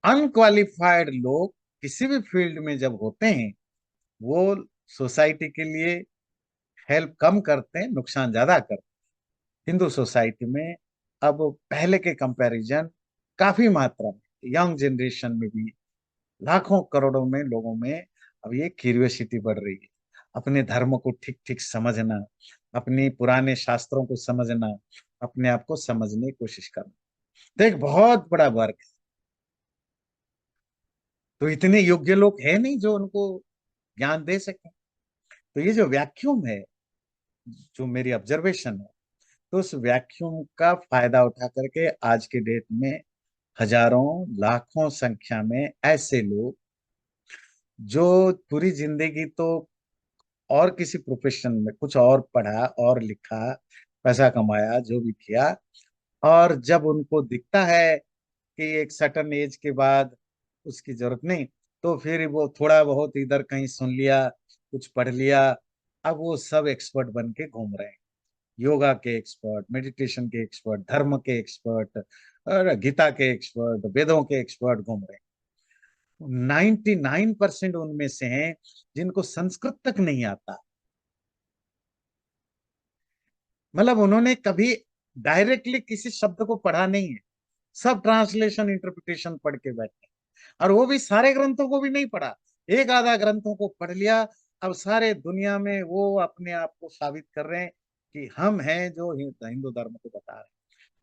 Unqualified लोग किसी भी फील्ड में जब होते हैं, वो सोसाइटी के लिए हेल्प कम करते हैं, नुकसान ज्यादा करते हैं। हिंदू सोसाइटी में अब पहले के कंपैरिजन काफी मात्रा में यंग जनरेशन में भी लाखों करोड़ों में लोगों में अब ये क्यूरियोसिटी बढ़ रही है, अपने धर्म को ठीक ठीक समझना, अपनी पुराने शास्त्रों को समझना, अपने आप को समझने की कोशिश करना। तो एक बहुत बड़ा वर्ग है। तो इतने योग्य लोग हैं नहीं जो उनको ज्ञान दे सके। तो ये जो वैक्यूम है, जो मेरी ऑब्जर्वेशन है, तो उस वैक्यूम का फायदा उठा करके आज के डेट में हजारों लाखों संख्या में ऐसे लोग जो पूरी जिंदगी तो और किसी प्रोफेशन में कुछ और पढ़ा और लिखा, पैसा कमाया, जो भी किया, और जब उनको दिखता है कि एक सर्टन एज के बाद उसकी जरूरत नहीं, तो फिर वो थोड़ा बहुत इधर कहीं सुन लिया, कुछ पढ़ लिया, अब वो सब एक्सपर्ट बन के घूम रहे हैं। योगा के एक्सपर्ट, मेडिटेशन के एक्सपर्ट, धर्म के एक्सपर्ट, और गीता के एक्सपर्ट, वेदों के एक्सपर्ट घूम रहे हैं। 99% उनमें से हैं जिनको संस्कृत तक नहीं आता। मतलब उन्होंने कभी डायरेक्टली किसी शब्द को पढ़ा नहीं है, सब ट्रांसलेशन इंटरप्रिटेशन पढ़ के बैठे, और वो भी सारे ग्रंथों को भी नहीं पढ़ा, एक आधा ग्रंथों को पढ़ लिया। अब सारे दुनिया में वो अपने आप को साबित कर रहे हैं कि हम हैं जो हिंदू धर्म को बता रहे हैं।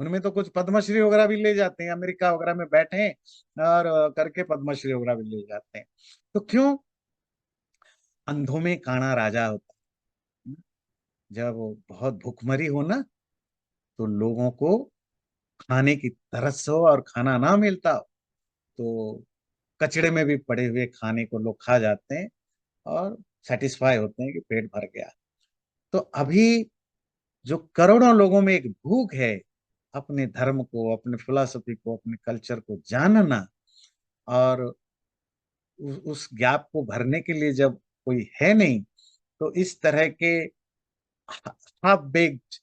उनमें तो कुछ पद्मश्री वगैरह भी ले जाते हैं, अमेरिका वगैरह में बैठे हैं और करके पद्मश्री वगैरह भी ले जाते हैं। तो क्यों? अंधों में काना राजा होता है। जब बहुत भूखमरी हो ना, तो लोगों को खाने की तरस हो और खाना ना मिलता हो, तो कचड़े में भी पड़े हुए खाने को लोग खा जाते हैं और सेटिस्फाई होते हैं कि पेट भर गया। तो अभी जो करोड़ों लोगों में एक भूख है अपने धर्म को, अपने फिलोसफी को, अपने कल्चर को जानना, और उस गैप को भरने के लिए जब कोई है नहीं, तो इस तरह के हाफ बेक्ड,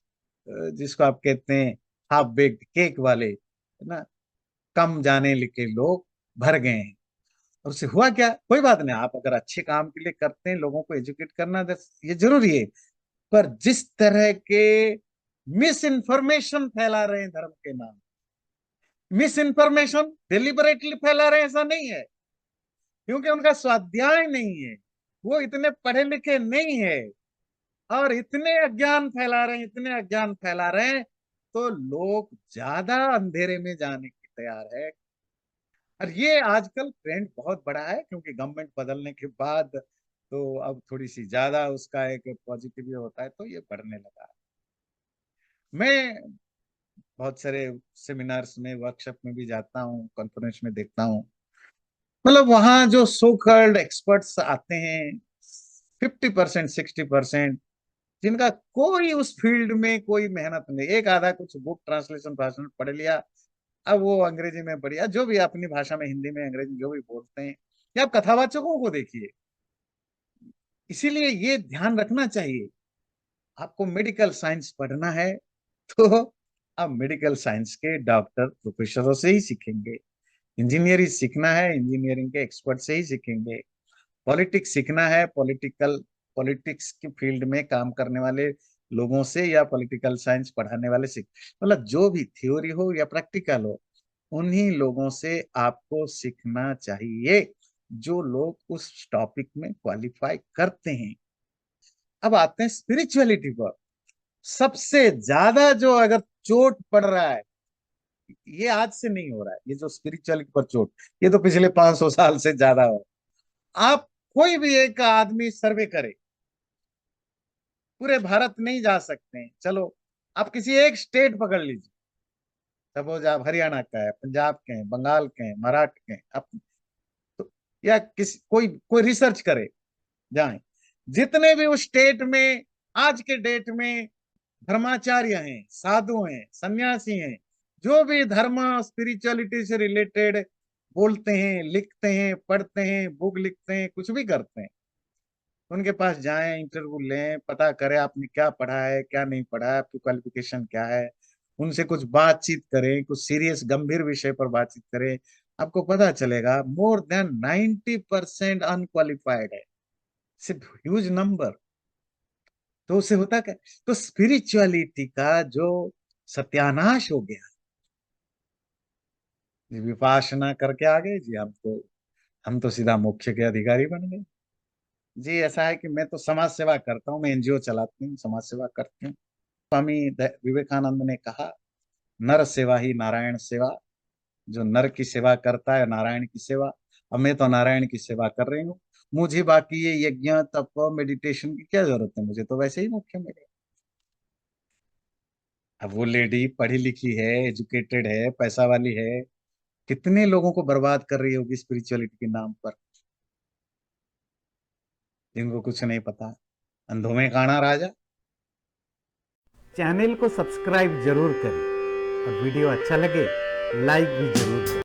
जिसको आप कहते हैं हाफ बेक्ड केक वाले, है ना, कम जाने लिखे लोग भर गए हैं। और उससे हुआ क्या? कोई बात नहीं, आप अगर अच्छे काम के लिए करते हैं, लोगों को एजुकेट करना, ये जरूरी है। पर जिस तरह के मिस इन्फॉर्मेशन फैला रहे हैं धर्म के नाम, मिस इन्फॉर्मेशन डिलिबरेटली फैला रहे हैं ऐसा नहीं है, क्योंकि उनका स्वाध्याय नहीं है, वो इतने पढ़े लिखे नहीं है, और इतने अज्ञान फैला रहे हैं, इतने अज्ञान फैला रहे हैं, तो लोग ज्यादा अंधेरे में जाने की तैयार है। और ये आजकल ट्रेंड बहुत बड़ा है, क्योंकि गवर्नमेंट बदलने के बाद तो अब थोड़ी सी ज्यादा उसका एक पॉजिटिव होता है, तो ये बढ़ने लगा है। मैं बहुत सारे सेमिनार्स में, वर्कशॉप में भी जाता हूँ, कॉन्फ्रेंस में देखता हूँ। मतलब वहां जो सो कॉल्ड एक्सपर्ट्स आते हैं, 50% 60%, जिनका कोई उस फील्ड में कोई मेहनत नहीं, एक आधा कुछ बुक ट्रांसलेशन भाषण पढ़ लिया, अब वो अंग्रेजी में बढ़िया, जो भी अपनी भाषा में, हिंदी में, अंग्रेजी जो भी बोलते हैं, या आप कथावाचकों को देखिए। इसीलिए ये ध्यान रखना चाहिए, आपको मेडिकल साइंस पढ़ना है तो आप मेडिकल साइंस के डॉक्टर प्रोफेसरों से ही सीखेंगे। इंजीनियरिंग सीखना है, इंजीनियरिंग के एक्सपर्ट से ही सीखेंगे। पॉलिटिक्स सीखना है, पॉलिटिक्स की फील्ड में काम करने वाले लोगों से, या पॉलिटिकल साइंस पढ़ाने वाले सीख, मतलब जो भी थ्योरी हो या प्रैक्टिकल हो, उन्हीं लोगों से आपको सीखना चाहिए जो लोग उस टॉपिक में क्वालिफाई करते हैं। अब आते हैं स्पिरिचुअलिटी पर। सबसे ज्यादा जो अगर चोट पड़ रहा है, ये आज से नहीं हो रहा है, ये जो स्पिरिचुअलिटी पर चोट, ये तो पिछले 500 साल से ज्यादा हो। आप कोई भी एक आदमी सर्वे करे, पूरे भारत नहीं जा सकते हैं, चलो आप किसी एक स्टेट पकड़ लीजिए, सपोज आप हरियाणा का है, पंजाब के हैं, बंगाल के हैं, मराठी के हैं, आप तो, या किसी कोई कोई रिसर्च करे, जाए, जितने भी उस स्टेट में आज के डेट में धर्माचार्य हैं, साधु हैं, सन्यासी हैं, जो भी धर्म स्पिरिचुअलिटी से रिलेटेड बोलते हैं, लिखते हैं, पढ़ते हैं, बुक लिखते हैं, कुछ भी करते हैं, उनके पास जाएं, इंटरव्यू लें, पता करें आपने क्या पढ़ा है, क्या नहीं पढ़ा है, आपकी क्वालिफिकेशन क्या है। उनसे कुछ बातचीत करें, कुछ सीरियस गंभीर विषय पर बातचीत करें, आपको पता चलेगा मोर देन 90% अनक्वालिफाइड है, सिर्फ ह्यूज नंबर। तो उससे होता क्या, तो स्पिरिचुअलिटी का जो सत्यानाश हो गया। जी विपासना करके आ गए जी, हम तो सीधा मोक्ष के अधिकारी बन गए। जी ऐसा है कि मैं तो समाज सेवा करता हूँ, मैं एनजीओ चलाती हूँ, समाज सेवा करती हूँ। स्वामी विवेकानंद ने कहा, नर सेवा ही नारायण सेवा। जो नर की सेवा करता है नारायण की सेवा। अब मैं तो नारायण की सेवा कर रही हूँ। मुझे बाकी ये यज्ञ तप मेडिटेशन की क्या जरूरत है, मुझे तो वैसे ही मोक्ष मिलेगा। अब वो लेडी पढ़ी लिखी है, एजुकेटेड है, पैसा वाली है, कितने लोगों को बर्बाद कर रही होगी स्पिरिचुअलिटी के नाम पर, जिनको कुछ नहीं पता। अंधों में काना राजा। चैनल को सब्सक्राइब जरूर करें और वीडियो अच्छा लगे लाइक भी जरूर करें।